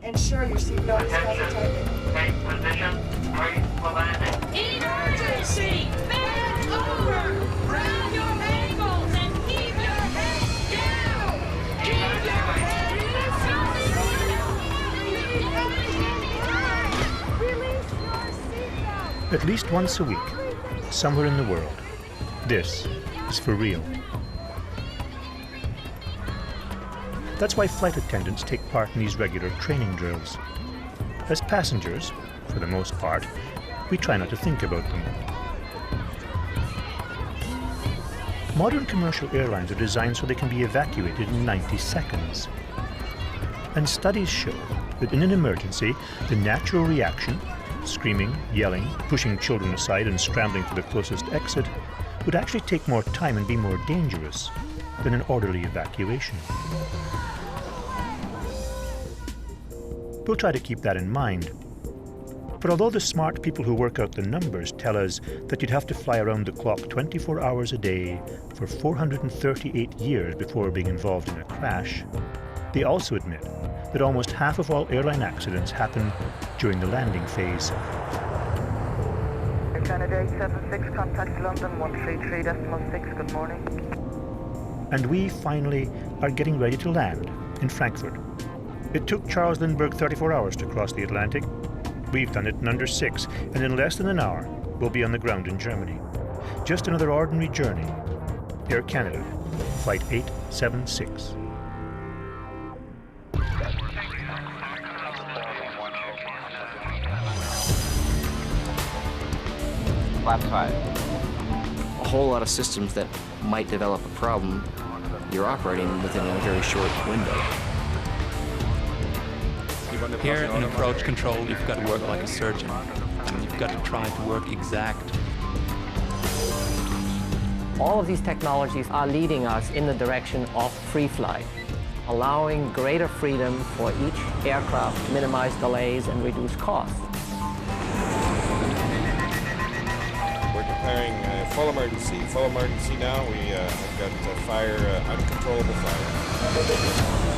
Ensure your seatbelt is fastened tightly. Take position, brace for landing. Emergency! Bend over! Grab your ankles and keep your head down! Keep your head down! Release your seatbelt! At least once a week, somewhere in the world, this is for real. That's why flight attendants take part in these regular training drills. As passengers, for the most part, we try not to think about them. Modern commercial airlines are designed so they can be evacuated in 90 seconds. And studies show that in an emergency, the natural reaction, screaming, yelling, pushing children aside and scrambling for the closest exit, would actually take more time and be more dangerous than an orderly evacuation. We'll try to keep that in mind. But although the smart people who work out the numbers tell us that you'd have to fly around the clock 24 hours a day for 438 years before being involved in a crash, they also admit that almost half of all airline accidents happen during the landing phase. Canada 876, contact London 133.6, good morning. And we finally are getting ready to land in Frankfurt. It took Charles Lindbergh 34 hours to cross the Atlantic. We've done it in under 6, and in less than an hour, we'll be on the ground in Germany. Just another ordinary journey. Air Canada, Flight 876. Flap 5. A whole lot of systems that might develop a problem, you're operating within a very short window. Here in approach control, you've got to work like a surgeon. And you've got to try to work exact. All of these technologies are leading us in the direction of free flight, allowing greater freedom for each aircraft to minimize delays and reduce costs. We're declaring full emergency. Full emergency now. We have got fire, uncontrollable fire.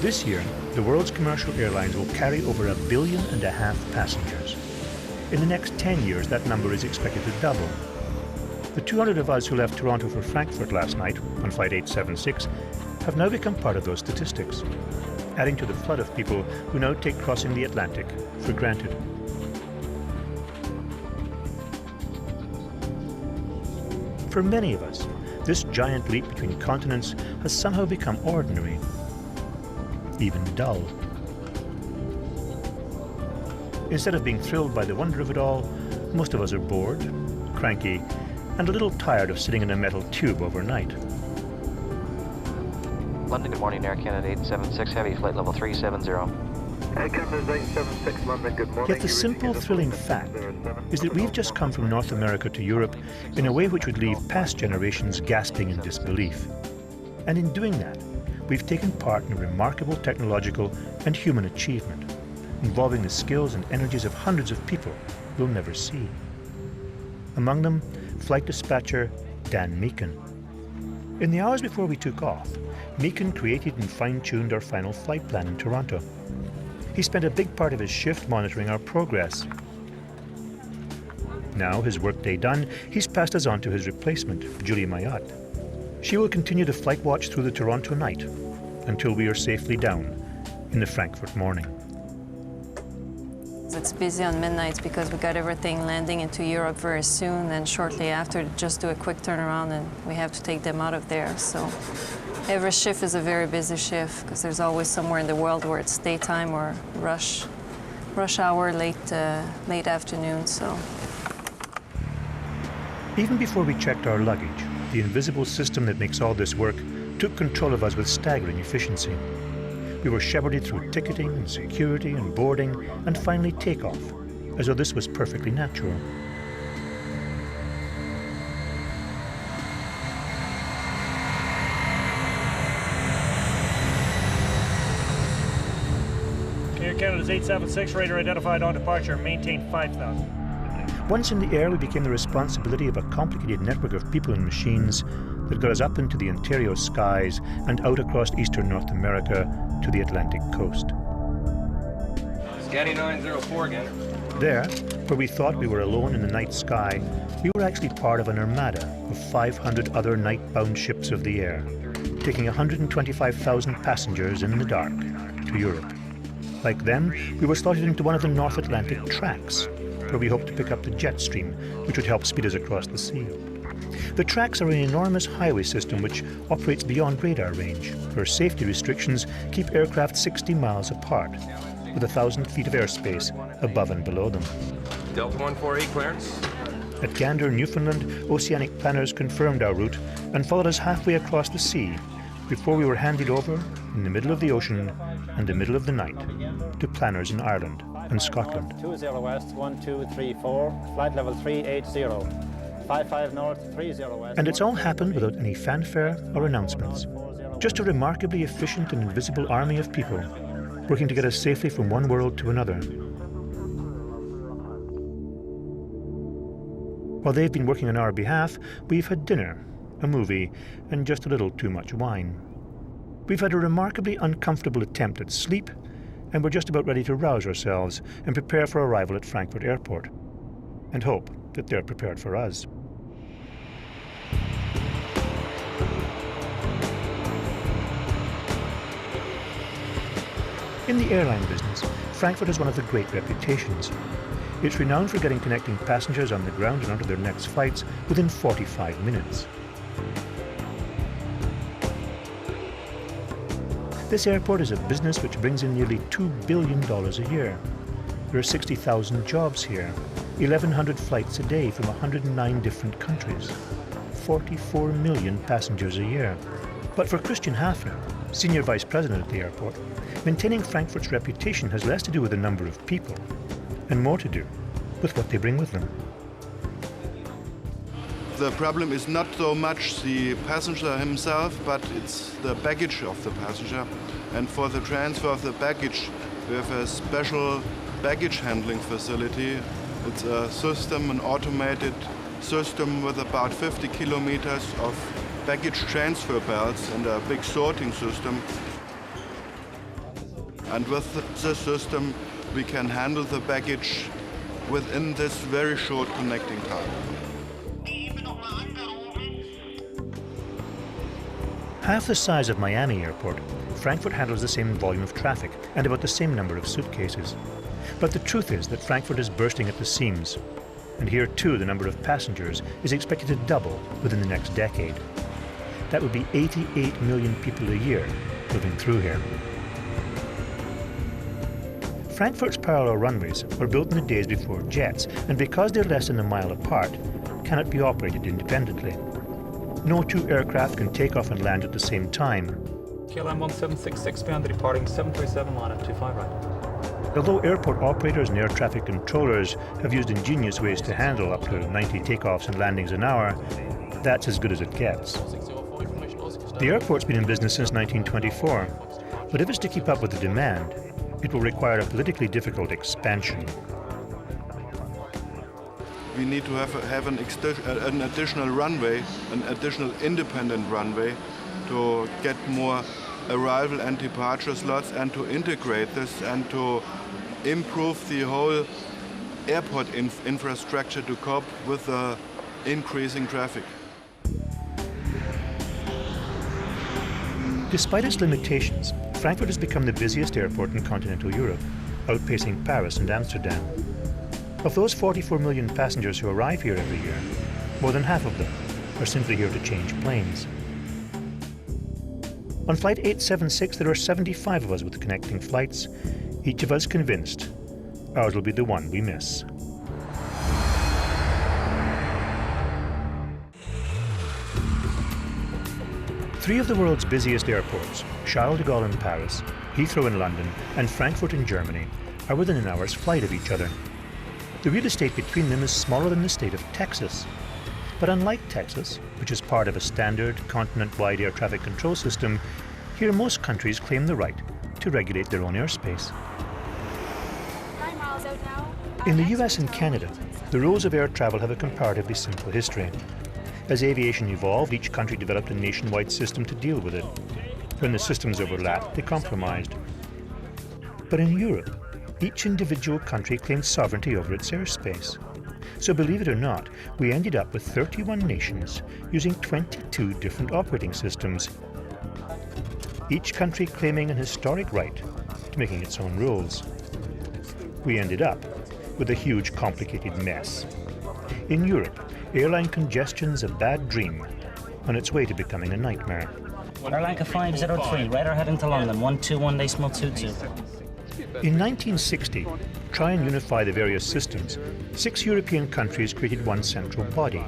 This year, the world's commercial airlines will carry over 1.5 billion passengers. In the next 10 years, that number is expected to double. The 200 of us who left Toronto for Frankfurt last night on Flight 876 have now become part of those statistics, adding to the flood of people who now take crossing the Atlantic for granted. For many of us, this giant leap between continents has somehow become ordinary, even dull. Instead of being thrilled by the wonder of it all, most of us are bored, cranky, and a little tired of sitting in a metal tube overnight. London, good morning, Air Canada 876, heavy, flight level 370. Air Canada 876, London, good morning. Yet the simple, thrilling fact is that we've just come from North America to Europe in a way which would leave past generations gasping in disbelief. And in doing that, we've taken part in a remarkable technological and human achievement, involving the skills and energies of hundreds of people we'll never see. Among them, flight dispatcher Dan Meakin. In the hours before we took off, Meakin created and fine-tuned our final flight plan in Toronto. He spent a big part of his shift monitoring our progress. Now, his workday done, he's passed us on to his replacement, Julie Mayotte. She will continue to flight watch through the Toronto night until we are safely down in the Frankfurt morning. It's busy on midnights because we got everything landing into Europe very soon, and shortly after just do a quick turnaround and we have to take them out of there. So every shift is a very busy shift because there's always somewhere in the world where it's daytime or rush hour, late afternoon. So even before we checked our luggage, the invisible system that makes all this work took control of us with staggering efficiency. We were shepherded through ticketing and security and boarding and finally takeoff, as though this was perfectly natural. Air Canada's 876, radar identified on departure, maintain 5,000. Once in the air, we became the responsibility of a complicated network of people and machines that got us up into the Ontario skies and out across eastern North America to the Atlantic coast. Scanning 904 again. There, where we thought we were alone in the night sky, we were actually part of an armada of 500 other night-bound ships of the air, taking 125,000 passengers in the dark to Europe. Like them, we were slotted into one of the North Atlantic tracks, where we hoped to pick up the jet stream, which would help speed us across the sea. The tracks are an enormous highway system which operates beyond radar range, where safety restrictions keep aircraft 60 miles apart, with 1,000 feet of airspace above and below them. Delta 148 clearance. At Gander, Newfoundland, oceanic planners confirmed our route and followed us halfway across the sea before we were handed over, in the middle of the ocean and the middle of the night, to planners in Ireland and Scotland. 20 west, 1234, flight level 380, 55 north, 30 west. And it's all happened without any fanfare or announcements. Just a remarkably efficient and invisible army of people working to get us safely from one world to another. While they've been working on our behalf, we've had dinner, a movie, and just a little too much wine. We've had a remarkably uncomfortable attempt at sleep, and we're just about ready to rouse ourselves and prepare for arrival at Frankfurt Airport, and hope that they're prepared for us. In the airline business, Frankfurt has one of the great reputations. It's renowned for getting connecting passengers on the ground and onto their next flights within 45 minutes. This airport is a business which brings in nearly $2 billion a year. There are 60,000 jobs here, 1,100 flights a day from 109 different countries, 44 million passengers a year. But for Christian Hafner, Senior Vice President at the airport, maintaining Frankfurt's reputation has less to do with the number of people and more to do with what they bring with them. The problem is not so much the passenger himself, but it's the baggage of the passenger. And for the transfer of the baggage, we have a special baggage handling facility. It's a system, an automated system with about 50 kilometers of baggage transfer belts and a big sorting system. And with this system, we can handle the baggage within this very short connecting time. Half the size of Miami Airport, Frankfurt handles the same volume of traffic and about the same number of suitcases. But the truth is that Frankfurt is bursting at the seams. And here too, the number of passengers is expected to double within the next decade. That would be 88 million people a year moving through here. Frankfurt's parallel runways were built in the days before jets, and because they're less than a mile apart, cannot be operated independently. No two aircraft can take off and land at the same time. KLM 1766 bound departing 737 line at 25 right. Although airport operators and air traffic controllers have used ingenious ways to handle up to 90 takeoffs and landings an hour, that's as good as it gets. The airport's been in business since 1924, but if it's to keep up with the demand, it will require a politically difficult expansion. We need to have an additional runway, an additional independent runway, to get more arrival and departure slots and to integrate this and to improve the whole airport infrastructure to cope with the increasing traffic. Despite its limitations, Frankfurt has become the busiest airport in continental Europe, outpacing Paris and Amsterdam. Of those 44 million passengers who arrive here every year, more than half of them are simply here to change planes. On Flight 876, there are 75 of us with connecting flights, each of us convinced ours will be the one we miss. Three of the world's busiest airports, Charles de Gaulle in Paris, Heathrow in London, and Frankfurt in Germany, are within an hour's flight of each other. The real estate between them is smaller than the state of Texas. But unlike Texas, which is part of a standard continent-wide air traffic control system, here most countries claim the right to regulate their own airspace. In the US and Canada, the rules of air travel have a comparatively simple history. As aviation evolved, each country developed a nationwide system to deal with it. When the systems overlapped, they compromised. But in Europe, each individual country claimed sovereignty over its airspace. So believe it or not, we ended up with 31 nations using 22 different operating systems, each country claiming an historic right to making its own rules. We ended up with a huge, complicated mess. In Europe, airline congestion's a bad dream on its way to becoming a nightmare. Airline 503, radar heading to London, 121.22. In 1960, to try and unify the various systems, 6 European countries created one central body,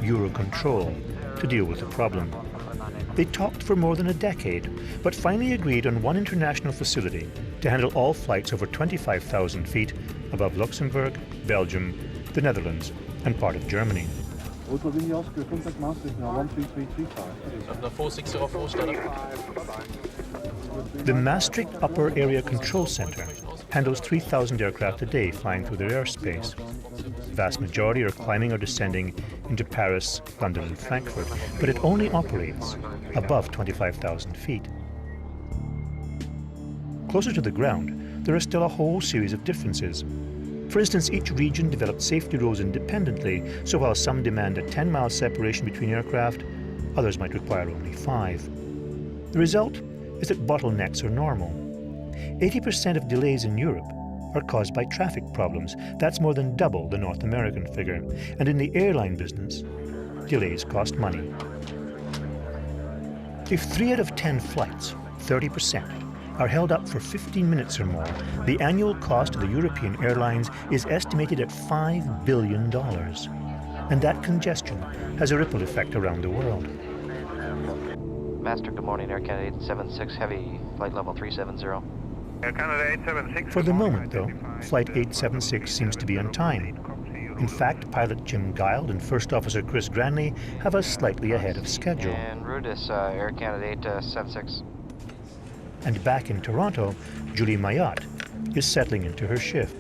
Eurocontrol, to deal with the problem. They talked for more than a decade, but finally agreed on one international facility to handle all flights over 25,000 feet above Luxembourg, Belgium, the Netherlands, and part of Germany. The Maastricht Upper Area Control Center handles 3,000 aircraft a day flying through their airspace. The vast majority are climbing or descending into Paris, London, and Frankfurt, but it only operates above 25,000 feet. Closer to the ground, there are still a whole series of differences. For instance, each region developed safety rules independently, so while some demand a 10-mile separation between aircraft, others might require only 5. The result is that bottlenecks are normal. 80% of delays in Europe are caused by traffic problems. That's more than double the North American figure. And in the airline business, delays cost money. If 3 out of 10 flights, 30%, are held up for 15 minutes or more, the annual cost of the European airlines is estimated at $5 billion. And that congestion has a ripple effect around the world. Master, good morning. Air Canada 876 Heavy, flight level 370. Air Canada 876. For the moment, though, Flight 876 seems to be on time. In fact, pilot Jim Guild and First Officer Chris Granley have us slightly ahead of schedule. And route is Air Canada 876. And back in Toronto, Julie Mayotte is settling into her shift.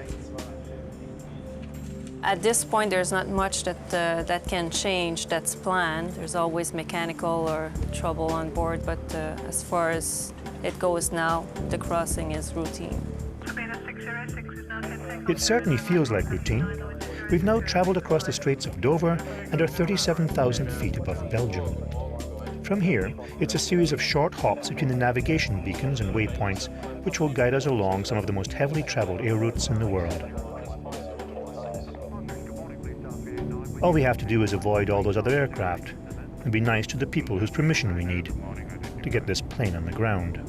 At this point, there's not much that can change that's planned. There's always mechanical or trouble on board, but as far as it goes now, the crossing is routine. It certainly feels like routine. We've now traveled across the Straits of Dover and are 37,000 feet above Belgium. From here, it's a series of short hops between the navigation beacons and waypoints, which will guide us along some of the most heavily traveled air routes in the world. All we have to do is avoid all those other aircraft and be nice to the people whose permission we need to get this plane on the ground.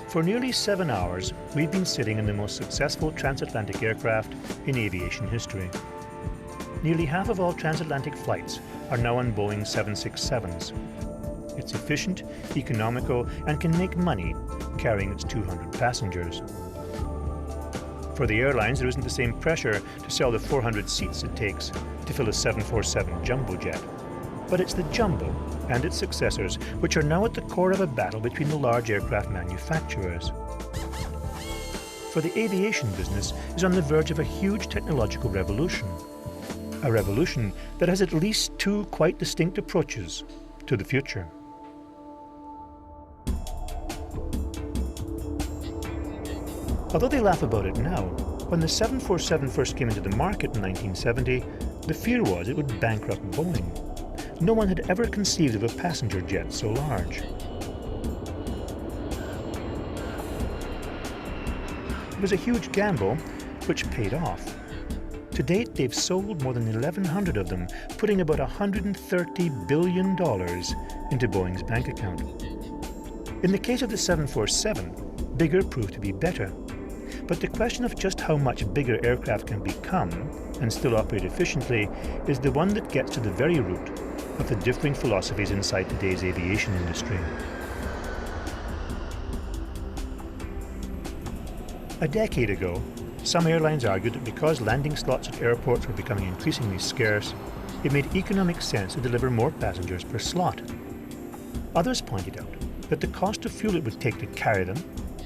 For nearly 7 hours, we've been sitting in the most successful transatlantic aircraft in aviation history. Nearly half of all transatlantic flights are now on Boeing 767s. It's efficient, economical, and can make money carrying its 200 passengers. For the airlines, there isn't the same pressure to sell the 400 seats it takes to fill a 747 jumbo jet. But it's the jumbo and its successors which are now at the core of a battle between the large aircraft manufacturers. For the aviation business is on the verge of a huge technological revolution. A revolution that has at least 2 quite distinct approaches to the future. Although they laugh about it now, when the 747 first came into the market in 1970, the fear was it would bankrupt Boeing. No one had ever conceived of a passenger jet so large. It was a huge gamble, which paid off. To date, they've sold more than 1,100 of them, putting about $130 billion into Boeing's bank account. In the case of the 747, bigger proved to be better. But the question of just how much bigger aircraft can become and still operate efficiently is the one that gets to the very root of the differing philosophies inside today's aviation industry. A decade ago, some airlines argued that because landing slots at airports were becoming increasingly scarce, it made economic sense to deliver more passengers per slot. Others pointed out that the cost of fuel it would take to carry them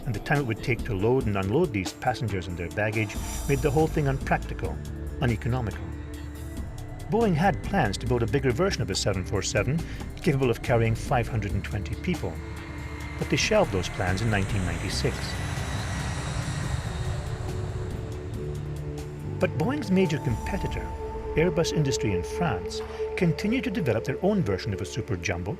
and the time it would take to load and unload these passengers and their baggage made the whole thing unpractical, uneconomical. Boeing had plans to build a bigger version of the 747 capable of carrying 520 people, but they shelved those plans in 1996. But Boeing's major competitor, Airbus Industrie in France, continue to develop their own version of a super jumbo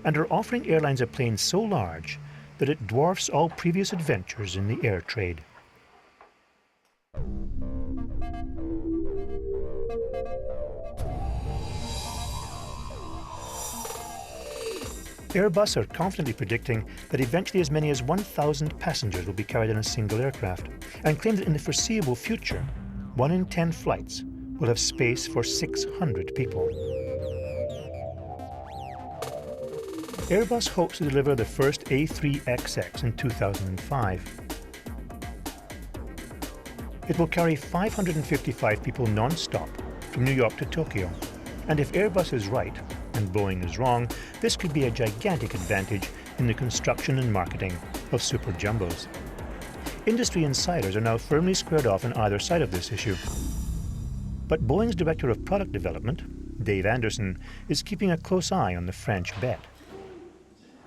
and are offering airlines a plane so large that it dwarfs all previous adventures in the air trade. Airbus are confidently predicting that eventually as many as 1,000 passengers will be carried in a single aircraft, and claim that in the foreseeable future, 1 in 10 flights will have space for 600 people. Airbus hopes to deliver the first A3XX in 2005. It will carry 555 people non-stop from New York to Tokyo. And if Airbus is right and Boeing is wrong, this could be a gigantic advantage in the construction and marketing of super jumbos. Industry insiders are now firmly squared off on either side of this issue. But Boeing's Director of Product Development, Dave Anderson, is keeping a close eye on the French bet.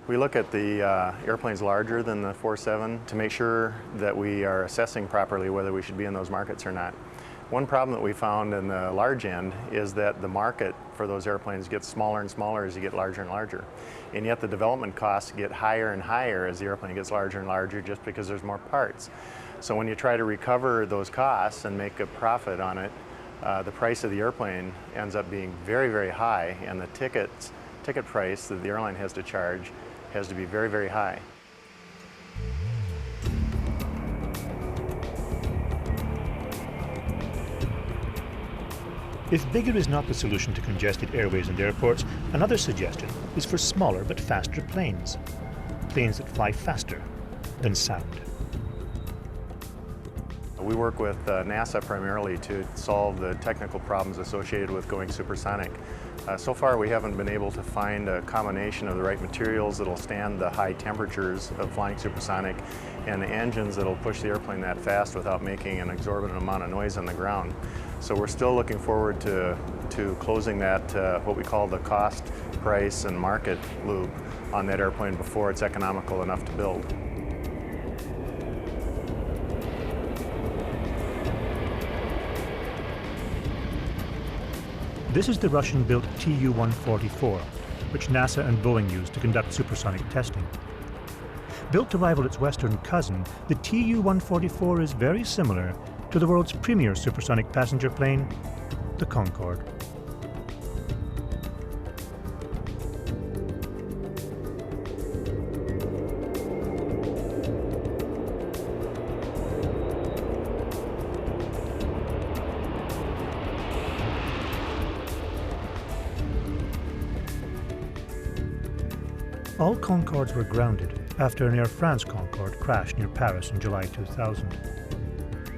We look at the airplanes larger than the 47 to make sure that we are assessing properly whether we should be in those markets or not. One problem that we found in the large end is that the market for those airplanes gets smaller and smaller as you get larger and larger. And yet the development costs get higher and higher as the airplane gets larger and larger just because there's more parts. So when you try to recover those costs and make a profit on it, the price of the airplane ends up being very, very high, and the ticket price that the airline has to charge has to be very, very high. If bigger is not the solution to congested airways and airports, another suggestion is for smaller but faster planes. Planes that fly faster than sound. We work with NASA primarily to solve the technical problems associated with going supersonic. So far we haven't been able to find a combination of the right materials that'll stand the high temperatures of flying supersonic and the engines that'll push the airplane that fast without making an exorbitant amount of noise on the ground. So we're still looking forward to closing that, what we call the cost, price, and market loop on that airplane before it's economical enough to build. This is the Russian-built Tu-144, which NASA and Boeing use to conduct supersonic testing. Built to rival its Western cousin, the Tu-144 is very similar to the world's premier supersonic passenger plane, the Concorde. All Concordes were grounded after an Air France Concorde crashed near Paris in July 2000.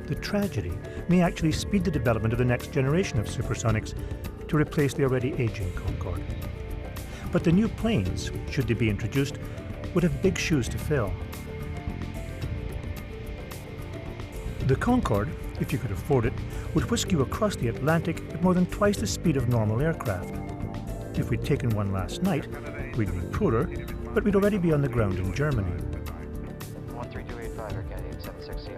The tragedy may actually speed the development of the next generation of supersonics to replace the already aging Concorde. But the new planes, should they be introduced, would have big shoes to fill. The Concorde, if you could afford it, would whisk you across the Atlantic at more than twice the speed of normal aircraft. If we'd taken one last night, we'd be poorer, but we'd already be on the ground in Germany. 13285 Arcadia 760.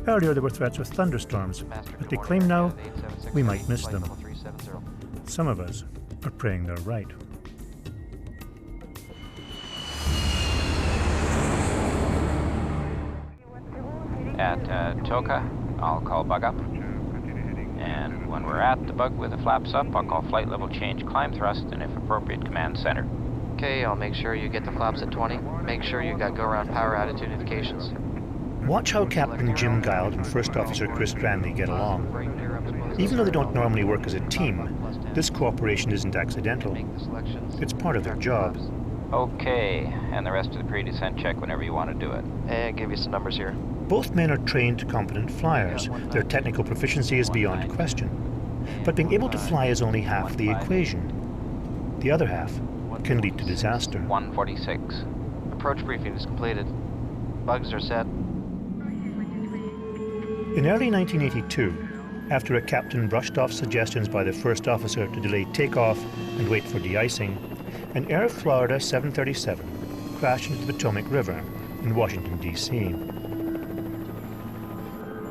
Earlier there were threats with thunderstorms, but they claim now we might miss them. Some of us are praying they're right. At Toka, I'll call bug up. And when we're at the bug with the flaps up, I'll call flight level change climb thrust, and if appropriate, command center. Okay, I'll make sure you get the flaps at 20. Make sure you got go-around power attitude indications. Watch how Captain Jim Guild and First Officer Chris Cranley get along. Even though they don't normally work as a team, this cooperation isn't accidental. It's part of their job. Okay, and the rest of the pre-descent check whenever you want to do it. And give you some numbers here. Both men are trained, competent flyers. Their technical proficiency is beyond question. But being able to fly is only half the equation. The other half what can lead to disaster. 146. Approach briefing is completed. Bugs are set. In early 1982, after a captain brushed off suggestions by the first officer to delay takeoff and wait for de-icing, an Air Florida 737 crashed into the Potomac River in Washington, D.C.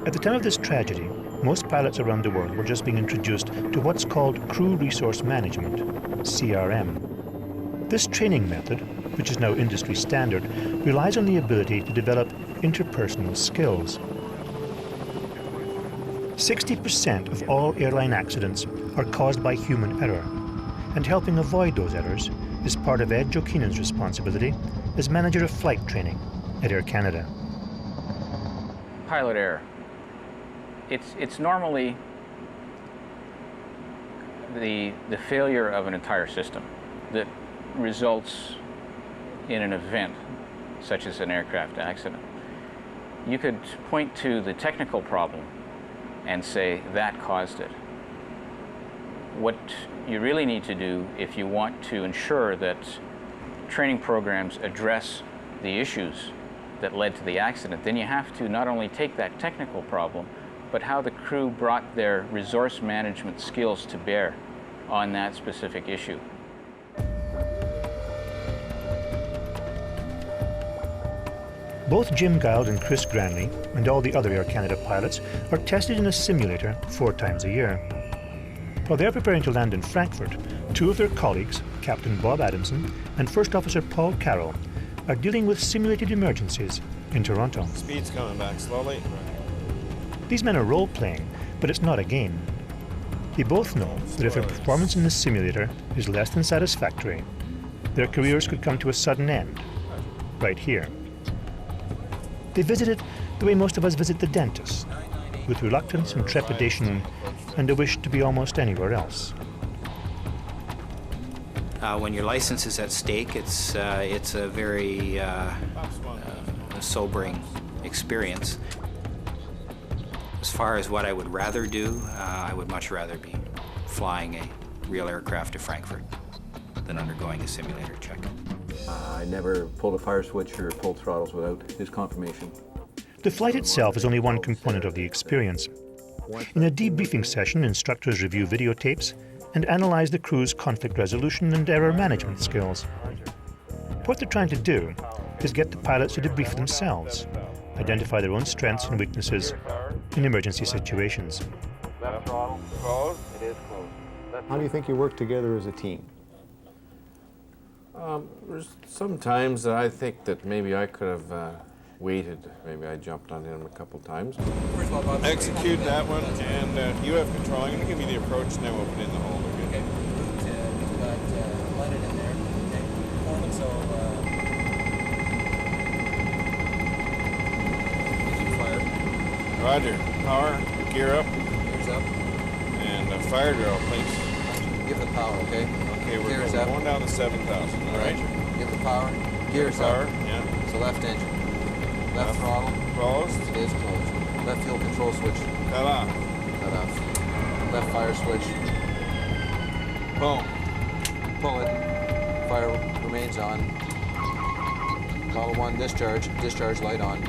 At the time of this tragedy, most pilots around the world were just being introduced to what's called Crew Resource Management, CRM. This training method, which is now industry standard, relies on the ability to develop interpersonal skills. 60% of all airline accidents are caused by human error, and helping avoid those errors is part of Ed Jokinen's responsibility as manager of flight training at Air Canada. Pilot error. It's normally the failure of an entire system that results in an event such as an aircraft accident. You could point to the technical problem and say that caused it. What you really need to do if you want to ensure that training programs address the issues that led to the accident, then you have to not only take that technical problem, but how the crew brought their resource management skills to bear on that specific issue. Both Jim Guild and Chris Granley and all the other Air Canada pilots are tested in a simulator 4 times a year. While they're preparing to land in Frankfurt, 2 of their colleagues, Captain Bob Adamson and First Officer Paul Carroll, are dealing with simulated emergencies in Toronto. Speed's coming back slowly. These men are role-playing, but it's not a game. They both know that if their performance in this simulator is less than satisfactory, their careers could come to a sudden end, right here. They visit it the way most of us visit the dentist, with reluctance and trepidation and a wish to be almost anywhere else. When your license is at stake, it's a very sobering experience. As far as what I would rather do, I would much rather be flying a real aircraft to Frankfurt than undergoing a simulator check. I never pulled a fire switch or pulled throttles without his confirmation. The flight itself is only one component of the experience. In a debriefing session, instructors review videotapes and analyze the crew's conflict resolution and error management skills. What they're trying to do is get the pilots to debrief themselves, identify their own strengths and weaknesses in emergency situations. Left throttle, closed. It is closed. How do you think you work together as a team? Sometimes I think that maybe I could have waited. Maybe I jumped on him a couple times. Execute that one, and you have control. I'm going to give you the approach, and then we'll put in the hole. Okay. We've got Leonard in there. Okay. Performance, so engine fire. Roger. Power. Gear up. Gears up. And fire drill, please. Give the power, okay? Okay, we're going down to 7,000. All right. Give the power. Gears power, up. Yeah. So left engine. Left throttle. Closed. It is closed. Left fuel control switch. Cut off. Cut off. Left fire switch. Boom. Pull it. Fire remains on. Model 1 discharge. Discharge light on.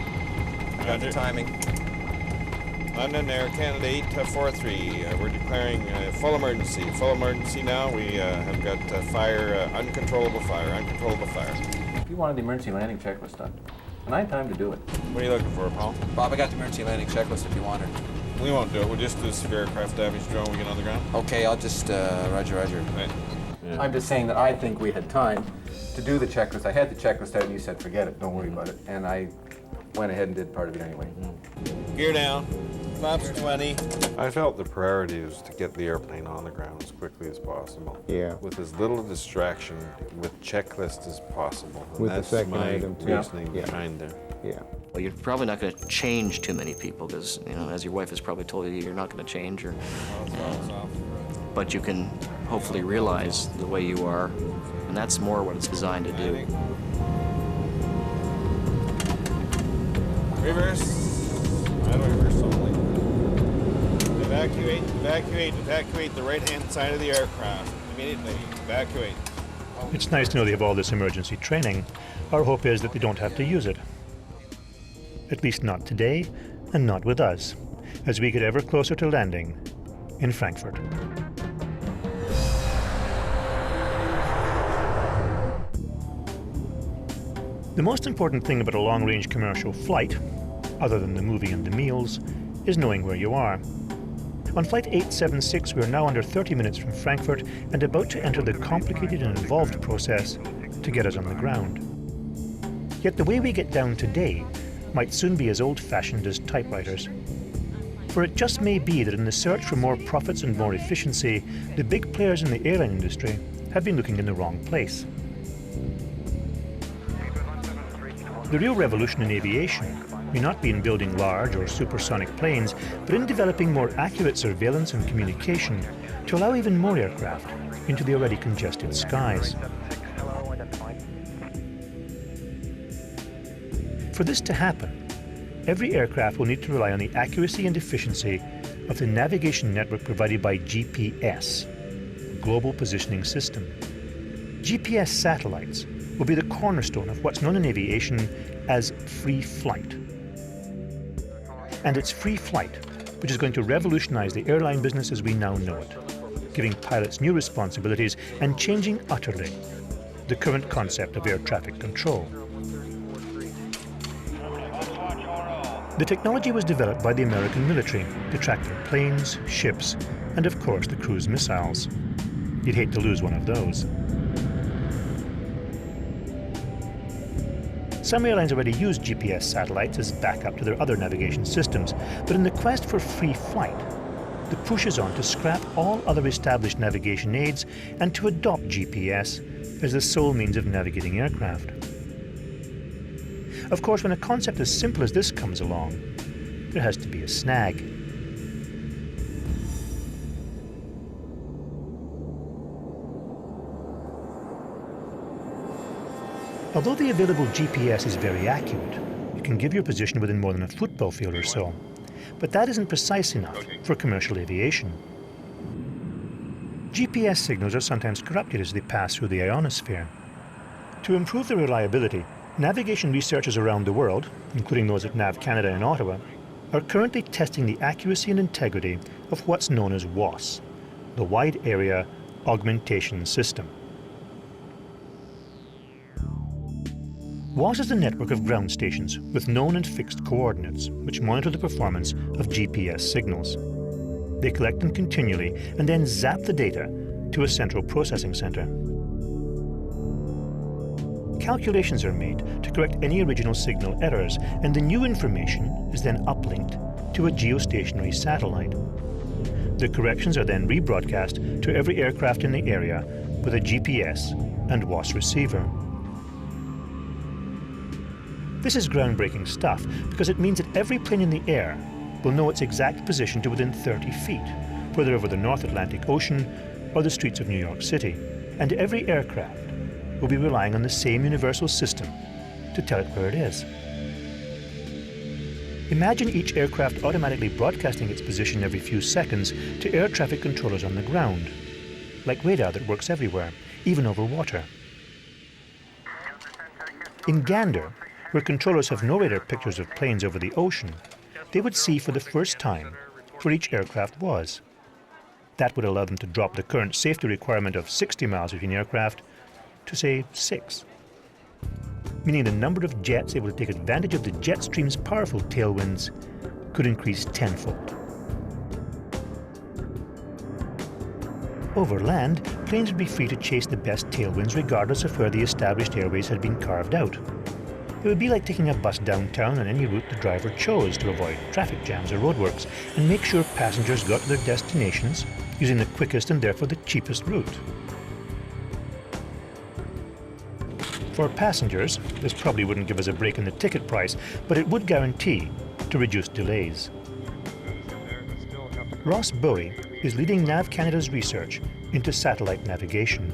Got the timing. London Air Canada 843. We're declaring full emergency. Full emergency now. We have got uncontrollable fire. Uncontrollable fire. If you wanted the emergency landing checklist done, and I had time to do it. What are you looking for, Paul? Bob, I got the emergency landing checklist if you want it. We won't do it. We'll just do a severe aircraft damage drill when we get on the ground. Okay, I'll just, roger. Right. Yeah. I'm just saying that I think we had time to do the checklist. I had the checklist out and you said, forget it, don't worry about it. And I went ahead and did part of it anyway. Gear down. Flaps 20. I felt the priority was to get the airplane on the ground as quickly as possible. Yeah. With as little distraction with checklist as possible. And With that's the second my item, too. reasoning behind there. Yeah. Well, you're probably not going to change too many people because, as your wife has probably told you, you're not going to change. But you can hopefully realize the way you are, and that's more what it's designed to do. Reverse. How do I reverse only? Evacuate the right-hand side of the aircraft. Immediately. Evacuate. It's nice to know they have all this emergency training. Our hope is that they don't have to use it. At least not today, and not with us, as we get ever closer to landing in Frankfurt. The most important thing about a long-range commercial flight, other than the movie and the meals, is knowing where you are. On Flight 876, we are now under 30 minutes from Frankfurt and about to enter the complicated and involved process to get us on the ground. Yet the way we get down today might soon be as old-fashioned as typewriters. For it just may be that in the search for more profits and more efficiency, the big players in the airline industry have been looking in the wrong place. The real revolution in aviation may not be in building large or supersonic planes, but in developing more accurate surveillance and communication to allow even more aircraft into the already congested skies. For this to happen, every aircraft will need to rely on the accuracy and efficiency of the navigation network provided by GPS, Global Positioning System. GPS satellites will be the cornerstone of what's known in aviation as free flight. And it's free flight which is going to revolutionize the airline business as we now know it, giving pilots new responsibilities and changing utterly the current concept of air traffic control. The technology was developed by the American military to track their planes, ships, and of course the cruise missiles. You'd hate to lose one of those. Some airlines already use GPS satellites as backup to their other navigation systems, but in the quest for free flight, the push is on to scrap all other established navigation aids and to adopt GPS as the sole means of navigating aircraft. Of course, when a concept as simple as this comes along, there has to be a snag. Although the available GPS is very accurate, it can give your position within more than a football field or so, but that isn't precise enough for commercial aviation. GPS signals are sometimes corrupted as they pass through the ionosphere. To improve their reliability, navigation researchers around the world, including those at NAV Canada in Ottawa, are currently testing the accuracy and integrity of what's known as WAAS, the Wide Area Augmentation System. WAAS is a network of ground stations with known and fixed coordinates, which monitor the performance of GPS signals. They collect them continually and then zap the data to a central processing center. Calculations are made to correct any original signal errors, and the new information is then uplinked to a geostationary satellite. The corrections are then rebroadcast to every aircraft in the area with a GPS and WAAS receiver. This is groundbreaking stuff because it means that every plane in the air will know its exact position to within 30 feet, whether over the North Atlantic Ocean or the streets of New York City. And every aircraft will be relying on the same universal system to tell it where it is. Imagine each aircraft automatically broadcasting its position every few seconds to air traffic controllers on the ground, like radar that works everywhere, even over water. In Gander, where controllers have no radar pictures of planes over the ocean, they would see for the first time where each aircraft was. That would allow them to drop the current safety requirement of 60 miles between aircraft to, say, 6. Meaning the number of jets able to take advantage of the jet stream's powerful tailwinds could increase tenfold. Over land, planes would be free to chase the best tailwinds regardless of where the established airways had been carved out. It would be like taking a bus downtown on any route the driver chose to avoid traffic jams or roadworks and make sure passengers got to their destinations using the quickest and therefore the cheapest route. For passengers, this probably wouldn't give us a break in the ticket price, but it would guarantee to reduce delays. Ross Bowie is leading NAV Canada's research into satellite navigation.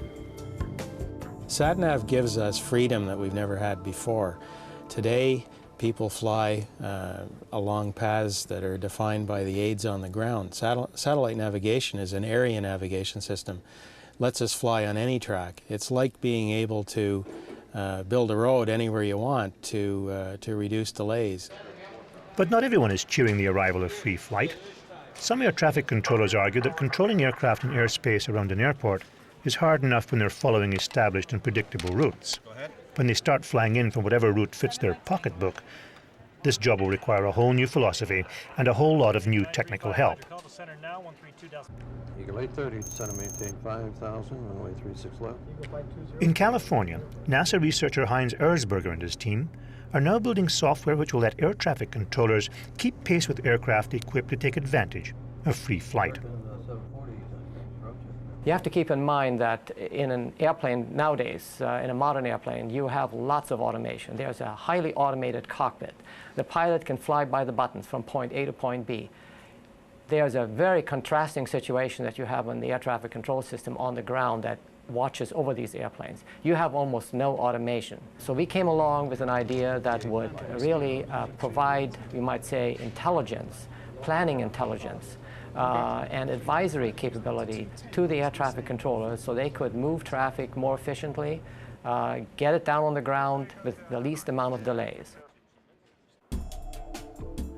SatNav gives us freedom that we've never had before. Today, people fly along paths that are defined by the aids on the ground. Satellite navigation is an area navigation system lets us fly on any track. It's like being able to build a road anywhere you want to reduce delays. But not everyone is cheering the arrival of free flight. Some air traffic controllers argue that controlling aircraft in airspace around an airport is hard enough when they're following established and predictable routes. When they start flying in from whatever route fits their pocketbook, this job will require a whole new philosophy and a whole lot of new technical help. Eagle 830, center maintain 5,000, runway 36 left. In California, NASA researcher Heinz Erzberger and his team are now building software which will let air traffic controllers keep pace with aircraft equipped to take advantage of free flight. You have to keep in mind that in an airplane nowadays, in a modern airplane, you have lots of automation. There's a highly automated cockpit. The pilot can fly by the buttons from point A to point B. There's a very contrasting situation that you have on the air traffic control system on the ground that watches over these airplanes. You have almost no automation. So we came along with an idea that would really provide, we might say, intelligence, planning intelligence, and advisory capability to the air traffic controllers so they could move traffic more efficiently, get it down on the ground with the least amount of delays.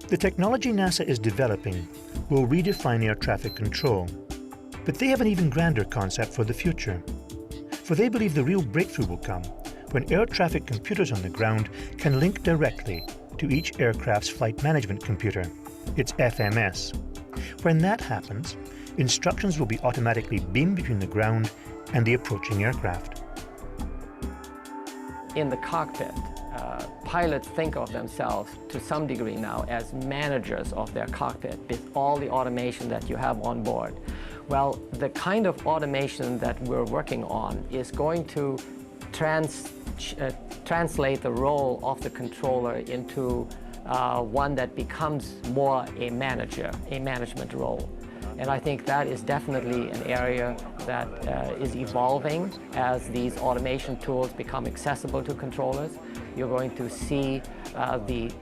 The technology NASA is developing will redefine air traffic control, but they have an even grander concept for the future. For they believe the real breakthrough will come when air traffic computers on the ground can link directly to each aircraft's flight management computer, its FMS. When that happens, instructions will be automatically beamed between the ground and the approaching aircraft. In the cockpit, pilots think of themselves to some degree now as managers of their cockpit with all the automation that you have on board. Well, the kind of automation that we're working on is going to translate the role of the controller into one that becomes more a manager, a management role. And I think that is definitely an area that is evolving as these automation tools become accessible to controllers. You're going to see the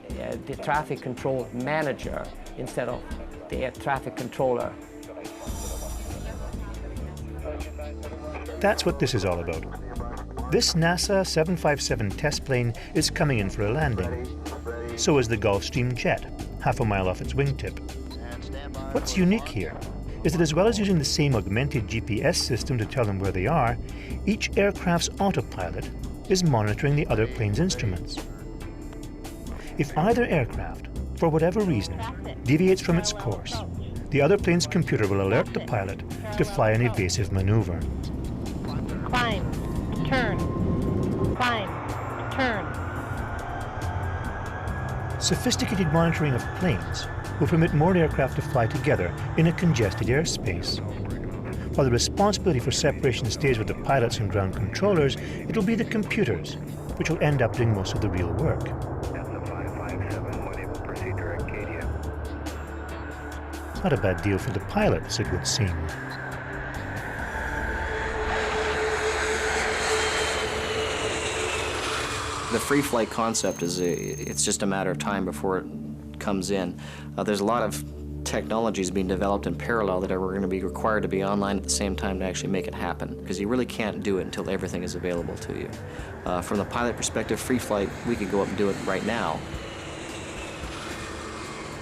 traffic control manager instead of the air traffic controller. That's what this is all about. This NASA 757 test plane is coming in for a landing. So is the Gulfstream jet, half a mile off its wingtip. What's unique here is that as well as using the same augmented GPS system to tell them where they are, each aircraft's autopilot is monitoring the other plane's instruments. If either aircraft, for whatever reason, deviates from its course, the other plane's computer will alert the pilot to fly an evasive maneuver. Climb, turn, climb, turn. Sophisticated monitoring of planes will permit more aircraft to fly together in a congested airspace. While the responsibility for separation stays with the pilots and ground controllers, it will be the computers which will end up doing most of the real work. Not a bad deal for the pilots, it would seem. The free flight concept is it's just a matter of time before it comes in. There's a lot of technologies being developed in parallel that are going to be required to be online at the same time to actually make it happen, because you really can't do it until everything is available to you. From the pilot perspective, free flight, we could go up and do it right now.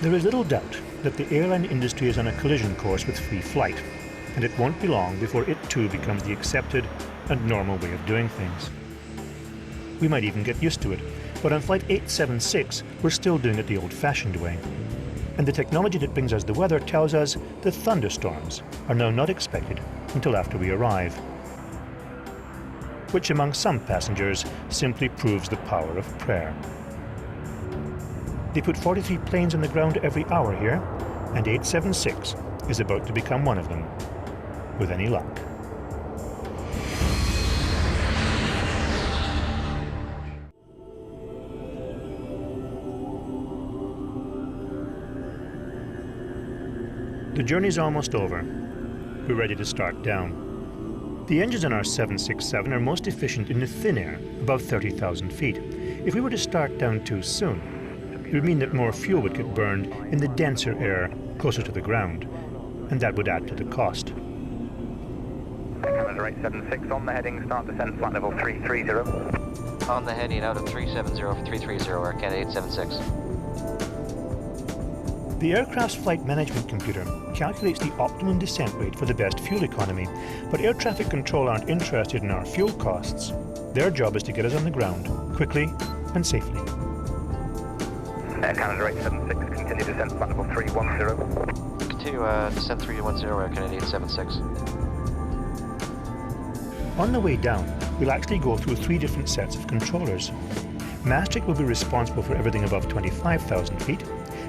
There is little doubt that the airline industry is on a collision course with free flight, and it won't be long before it too becomes the accepted and normal way of doing things. We might even get used to it, but on Flight 876, we're still doing it the old-fashioned way. And the technology that brings us the weather tells us that thunderstorms are now not expected until after we arrive, which among some passengers simply proves the power of prayer. They put 43 planes on the ground every hour here, and 876 is about to become one of them, with any luck. The journey's almost over. We're ready to start down. The engines on our 767 are most efficient in the thin air, above 30,000 feet. If we were to start down too soon, it would mean that more fuel would get burned in the denser air closer to the ground, and that would add to the cost. Right. 876 on the heading, start descent, flight level 330. On the heading out of 370 for 330, Air Canada 876. The aircraft's flight management computer calculates the optimum descent rate for the best fuel economy, but air traffic control aren't interested in our fuel costs. Their job is to get us on the ground, quickly and safely. Air Canada 876, continue descent, flight level 310. Continue descent 310, Air Canada 876. On the way down, we'll actually go through 3 different sets of controllers. Maastricht will be responsible for everything above 25,000 feet.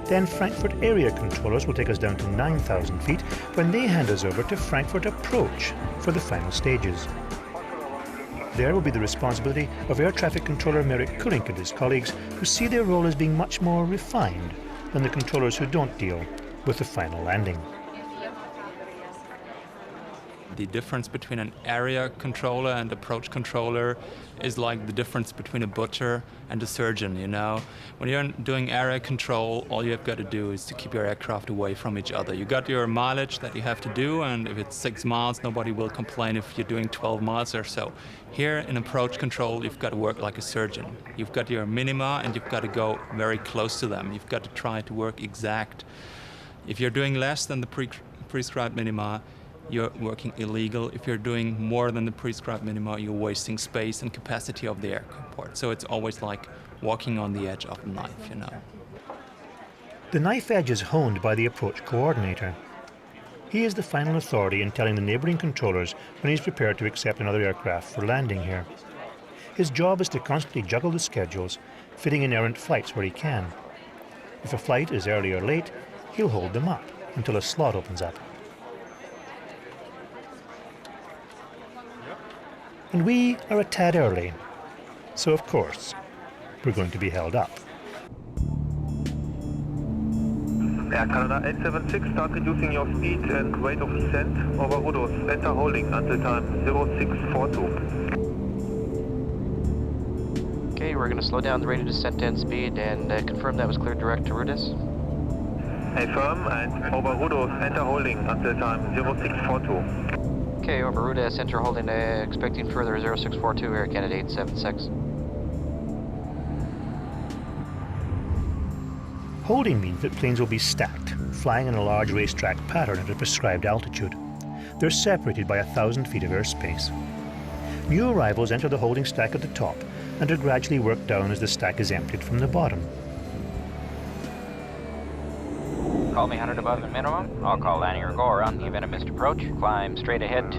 Then Frankfurt area controllers will take us down to 9,000 feet when they hand us over to Frankfurt approach for the final stages. There will be the responsibility of air traffic controller Merrick Kulink and his colleagues, who see their role as being much more refined than the controllers who don't deal with the final landing. The difference between an area controller and approach controller is like the difference between a butcher and a surgeon, you know. When you're doing area control, all you've got to do is to keep your aircraft away from each other. You got your mileage that you have to do, and if it's 6 miles, nobody will complain if you're doing 12 miles or so. Here in approach control, you've got to work like a surgeon. You've got your minima, and you've got to go very close to them. You've got to try to work exact. If you're doing less than the prescribed minima, you're working illegal. If you're doing more than the prescribed minima, you're wasting space and capacity of the airport. So it's always like walking on the edge of a knife, you know. The knife edge is honed by the approach coordinator. He is the final authority in telling the neighbouring controllers when he's prepared to accept another aircraft for landing here. His job is to constantly juggle the schedules, fitting in errant flights where he can. If a flight is early or late, he'll hold them up until a slot opens up. And we are a tad early, so of course, we're going to be held up. Air Canada 876, start reducing your speed and rate of descent over Rhodos. Enter holding until time 0642. Okay, we're going to slow down the rate of descent and speed and confirm that was cleared direct to Rhodos. Affirm, and over Rhodos, enter holding until time 0642. Okay, over Rhodos, enter holding, expecting further 0642, Air Canada 876. Holding means that planes will be stacked, flying in a large racetrack pattern at a prescribed altitude. They're separated by 1,000 feet of airspace. New arrivals enter the holding stack at the top and are gradually worked down as the stack is emptied from the bottom. Call me 100 above the minimum. I'll call landing or go around in the event of missed approach. Climb straight ahead to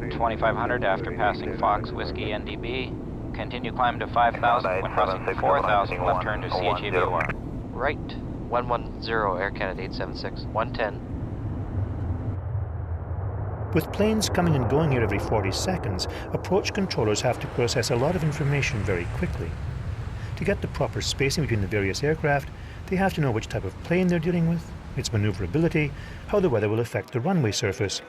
2500 after passing Fox Whiskey NDB. Continue climb to 5000 when crossing 4000. Left turn to CHAVOR. Right 110 Air Canada 876 110. With planes coming and going here every 40 seconds, approach controllers have to process a lot of information very quickly. To get the proper spacing between the various aircraft, they have to know which type of plane they're dealing with, its maneuverability, how the weather will affect the runway surface.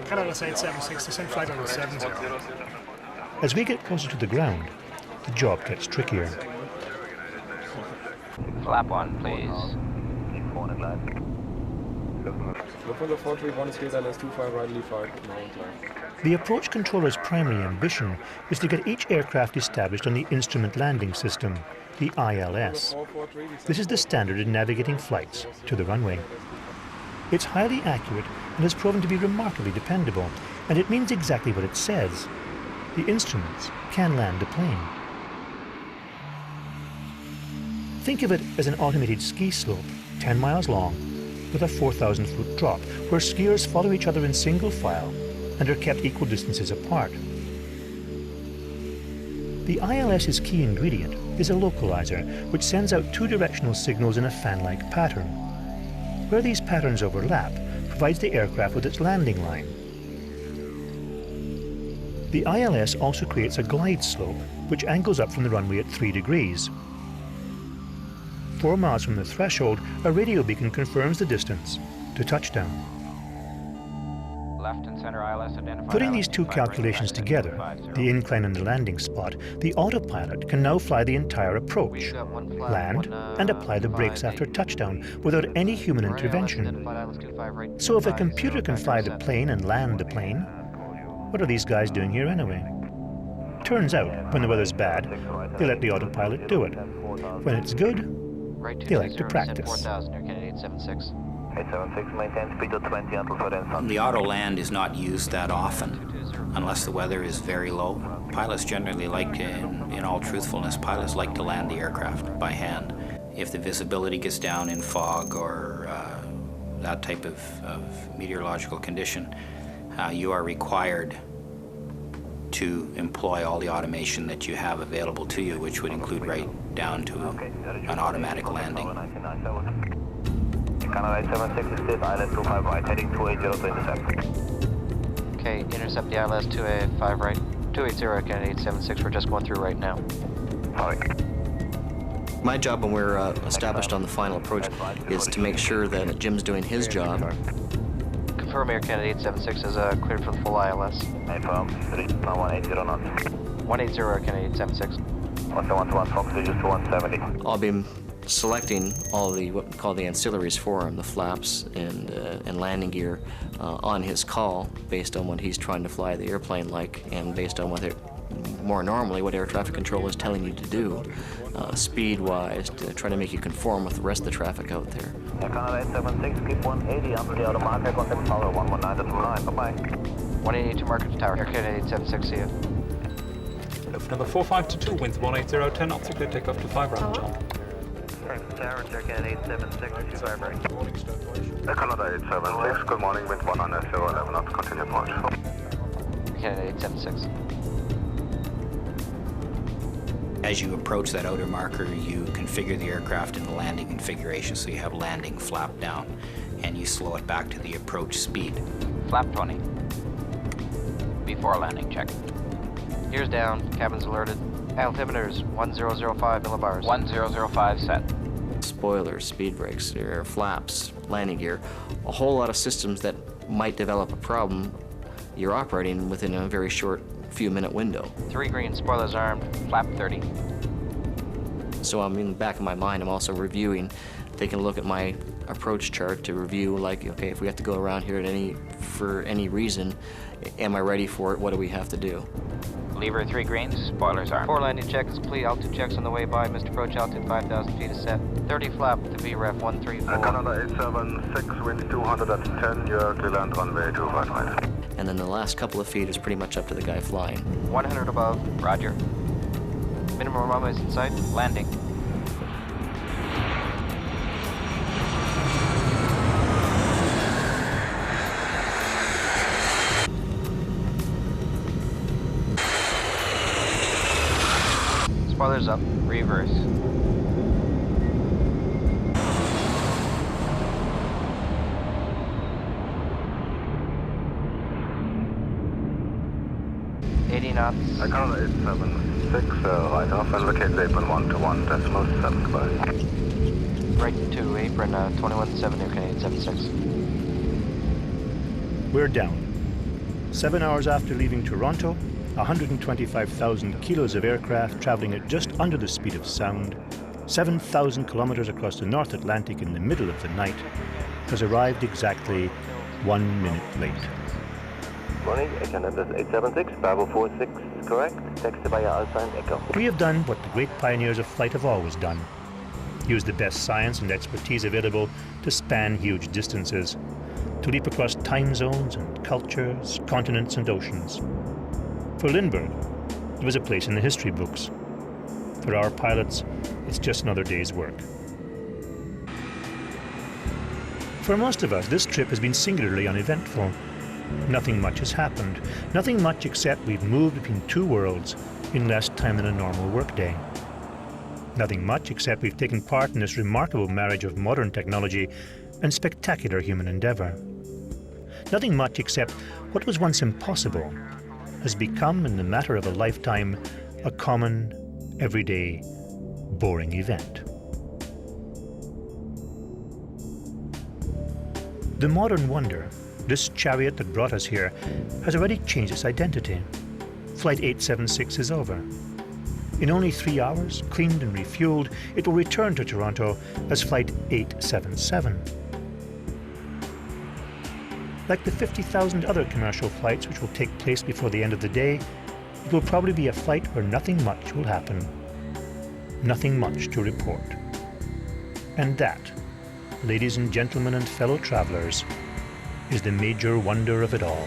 Canada 876, descent flight level 70. As we get closer to the ground, the job gets trickier. Flap on, please. The approach controller's primary ambition is to get each aircraft established on the Instrument Landing System, the ILS. This is the standard in navigating flights to the runway. It's highly accurate and has proven to be remarkably dependable, and it means exactly what it says. The instruments can land a plane. Think of it as an automated ski slope, 10 miles long, with a 4,000-foot drop, where skiers follow each other in single file and are kept equal distances apart. The ILS's key ingredient is a localizer, which sends out 2-directional signals in a fan-like pattern. Where these patterns overlap provides the aircraft with its landing line. The ILS also creates a glide slope, which angles up from the runway at 3 degrees. 4 miles from the threshold, a radio beacon confirms the distance to touchdown. Left and center ILS identified. Putting these two calculations together, the incline and the landing spot, the autopilot can now fly the entire approach, land, and apply the brakes after touchdown without any human intervention. So if a computer can fly the plane and land the plane, What are these guys doing here anyway? Turns out, when the weather's bad, they let the autopilot do it. When it's good, they like to practice. 4000, Air Canada 876. 876, maintain speed of 20 until further instructions. The auto land is not used that often unless the weather is very low. Pilots generally like to, in all truthfulness, pilots like to land the aircraft by hand. If the visibility gets down in fog or that type of meteorological condition, you are required to employ all the automation that you have available to you, which would include right down to an automatic landing. Canada 876 is stiff, ILS 25 right, heading 280 to intercept. Okay, intercept the ILS 285 right, 280 Canada 876, we're just going through right now. Sorry. My job when we're established on the final approach is to make sure that Jim's doing his job. Confirm Air Canada 876 is cleared for the full ILS. Confirm, 180 knots. 180 Air Canada 876. 121 Fox, digits to 170. I'll be selecting all the what we call the ancillaries for him, the flaps and landing gear, on his call based on what he's trying to fly the airplane like, and based on what more normally what air traffic control is telling you to do, speed-wise, to try to make you conform with the rest of the traffic out there. Canada 876, keep 180 until the outer marker, contact tower 119.9, bye-bye. 180 to marker to tower, Air Canada 876, see you. Number 4522, winds 180, 10 knots, clear takeoff to 5 round jump. Tower, Air Canada 876, 25 right. Canada 876, good morning, wind 190, 11 knots, continue approach. Canada 876. As you approach that outer marker, you configure the aircraft in the landing configuration, so you have landing flap down, and you slow it back to the approach speed. Flap 20. Before landing check. Gears down, cabin's alerted. Altimeters 1005 millibars. 1005 set. Spoilers, speed brakes, air flaps, landing gear, a whole lot of systems that might develop a problem you're operating within a very short few-minute window. 3 green, spoilers armed, flap 30. So I'm in the back of my mind, I'm also reviewing, taking a look at my approach chart to review, like, okay, if we have to go around here for any reason, am I ready for it? What do we have to do? Lever 3 greens, spoilers armed. 4 landing check is complete, altitude checks on the way by. Mr. Approach altitude 5,000 feet is set. 30 flap to VREF 134. Canada 876, wind 210, you're to land runway 25 right. And then the last couple of feet is pretty much up to the guy flying. 100 above, roger. Minimum runway is in sight, landing. Spoilers up, reverse. Knots. Canada 876, right off and locate the apron 121.7, goodbye. Right to apron 21.7, Air Canada 876. We're down. 7 hours after leaving Toronto, 125,000 kilos of aircraft traveling at just under the speed of sound, 7,000 kilometers across the North Atlantic in the middle of the night, has arrived exactly 1 minute late. Morning, Canada 876, Bravo 46, correct. Taxi via Alpha and Echo. We have done what the great pioneers of flight have always done. Use the best science and expertise available to span huge distances, to leap across time zones and cultures, continents and oceans. For Lindbergh, it was a place in the history books. For our pilots, it's just another day's work. For most of us, this trip has been singularly uneventful. Nothing much has happened. Nothing much except we've moved between two worlds in less time than a normal workday. Nothing much except we've taken part in this remarkable marriage of modern technology and spectacular human endeavor. Nothing much except what was once impossible has become, in the matter of a lifetime, a common, everyday, boring event. The modern wonder, this chariot that brought us here, has already changed its identity. Flight 876 is over. In only 3 hours, cleaned and refueled, it will return to Toronto as Flight 877. Like the 50,000 other commercial flights which will take place before the end of the day, it will probably be a flight where nothing much will happen. Nothing much to report. And that, ladies and gentlemen and fellow travelers, is the major wonder of it all.